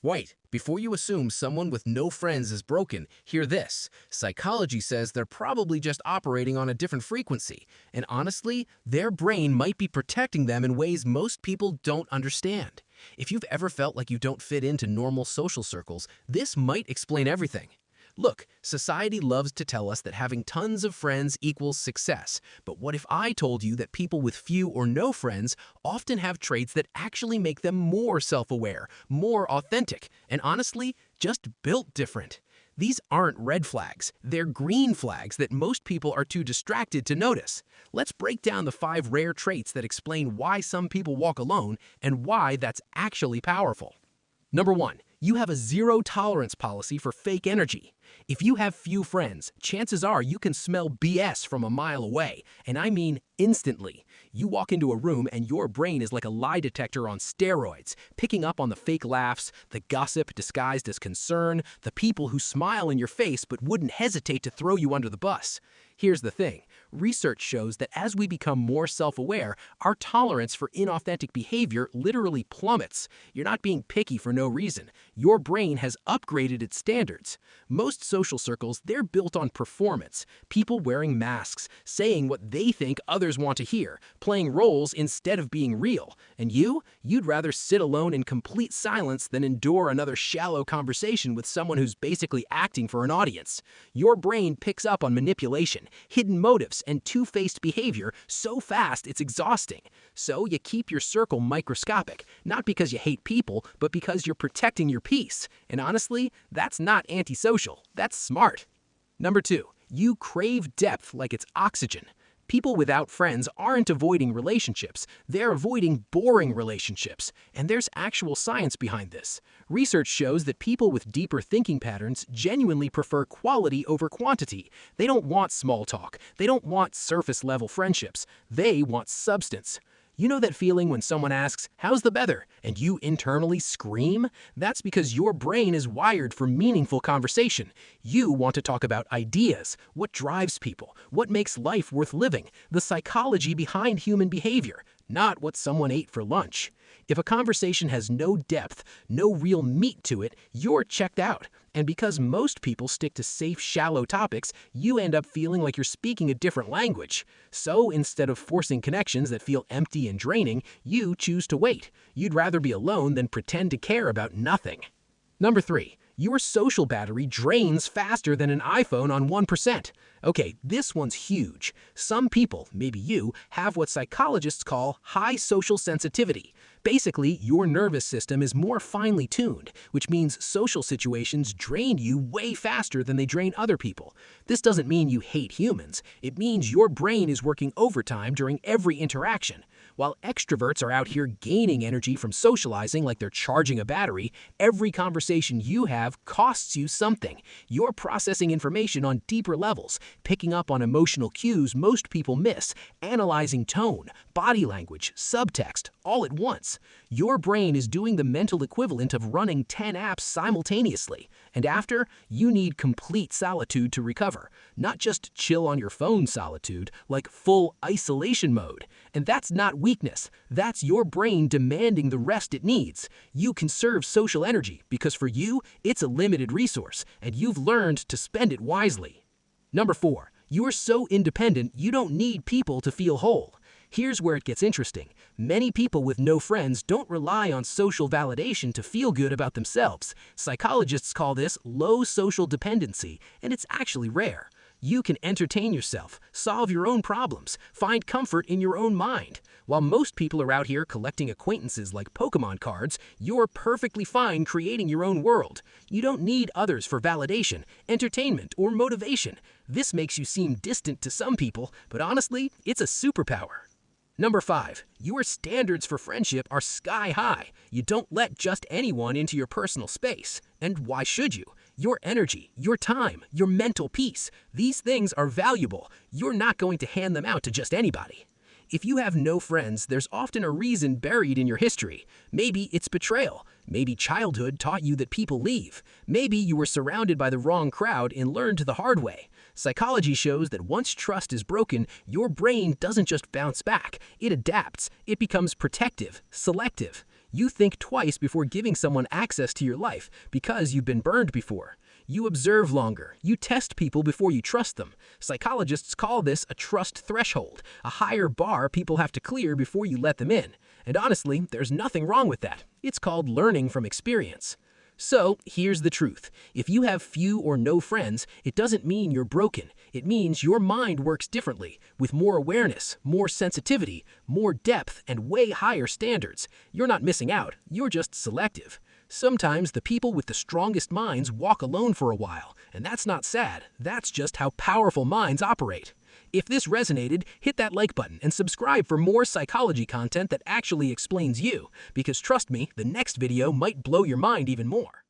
Wait, before you assume someone with no friends is broken, hear this. Psychology says they're probably just operating on a different frequency, and honestly, their brain might be protecting them in ways most people don't understand. If you've ever felt like you don't fit into normal social circles, this might explain everything. Look, society loves to tell us that having tons of friends equals success, but what if I told you that people with few or no friends often have traits that actually make them more self-aware, more authentic, and honestly, just built different? These aren't red flags, they're green flags that most people are too distracted to notice. Let's break down the 5 rare traits that explain why some people walk alone and why that's actually powerful. Number 1, you have a zero-tolerance policy for fake energy. If you have few friends, chances are you can smell BS from a mile away, and I mean instantly. You walk into a room and your brain is like a lie detector on steroids, picking up on the fake laughs, the gossip disguised as concern, the people who smile in your face but wouldn't hesitate to throw you under the bus. Here's the thing. Research shows that as we become more self-aware, our tolerance for inauthentic behavior literally plummets. You're not being picky for no reason. Your brain has upgraded its standards. Most social circles, they're built on performance. People wearing masks, saying what they think others want to hear, playing roles instead of being real. And you'd rather sit alone in complete silence than endure another shallow conversation with someone who's basically acting for an audience. Your brain picks up on manipulation, hidden motives, and two-faced behavior so fast it's exhausting. So you keep your circle microscopic, not because you hate people, but because you're protecting your peace. And honestly, that's not antisocial, that's smart. Number 2, you crave depth like it's oxygen. People without friends aren't avoiding relationships, they're avoiding boring relationships. And there's actual science behind this. Research shows that people with deeper thinking patterns genuinely prefer quality over quantity. They don't want small talk, they don't want surface-level friendships, they want substance. You know that feeling when someone asks, "How's the weather?" and you internally scream? That's because your brain is wired for meaningful conversation. You want to talk about ideas, what drives people, what makes life worth living, the psychology behind human behavior, not what someone ate for lunch. If a conversation has no depth, no real meat to it, you're checked out. And because most people stick to safe, shallow topics, you end up feeling like you're speaking a different language. So instead of forcing connections that feel empty and draining, you choose to wait. You'd rather be alone than pretend to care about nothing. Number 3, your social battery drains faster than an iPhone on 1%. Okay, this one's huge. Some people, maybe you, have what psychologists call high social sensitivity. Basically, your nervous system is more finely tuned, which means social situations drain you way faster than they drain other people. This doesn't mean you hate humans. It means your brain is working overtime during every interaction. While extroverts are out here gaining energy from socializing like they're charging a battery, every conversation you have costs you something. You're processing information on deeper levels, picking up on emotional cues most people miss, analyzing tone, body language, subtext, all at once. Your brain is doing the mental equivalent of running 10 apps simultaneously. And after, you need complete solitude to recover. Not just chill on your phone solitude, like full isolation mode. And that's not weakness. That's your brain demanding the rest it needs. You conserve social energy because for you, it's a limited resource, and you've learned to spend it wisely. Number 4, you're so independent you don't need people to feel whole. Here's where it gets interesting. Many people with no friends don't rely on social validation to feel good about themselves. Psychologists call this low social dependency, and it's actually rare. You can entertain yourself, solve your own problems, find comfort in your own mind. While most people are out here collecting acquaintances like Pokemon cards, you're perfectly fine creating your own world. You don't need others for validation, entertainment, or motivation. This makes you seem distant to some people, but honestly, it's a superpower. Number 5, your standards for friendship are sky high. You don't let just anyone into your personal space. And why should you? Your energy, your time, your mental peace, these things are valuable. You're not going to hand them out to just anybody. If you have no friends, there's often a reason buried in your history. Maybe it's betrayal. Maybe childhood taught you that people leave. Maybe you were surrounded by the wrong crowd and learned the hard way. Psychology shows that once trust is broken, your brain doesn't just bounce back. It adapts. It becomes protective, selective. You think twice before giving someone access to your life because you've been burned before. You observe longer. You test people before you trust them. Psychologists call this a trust threshold, a higher bar people have to clear before you let them in. And honestly, there's nothing wrong with that. It's called learning from experience. So, here's the truth. If you have few or no friends, it doesn't mean you're broken. It means your mind works differently, with more awareness, more sensitivity, more depth, and way higher standards. You're not missing out, you're just selective. Sometimes the people with the strongest minds walk alone for a while, and that's not sad. That's just how powerful minds operate. If this resonated, hit that like button and subscribe for more psychology content that actually explains you, because trust me, the next video might blow your mind even more.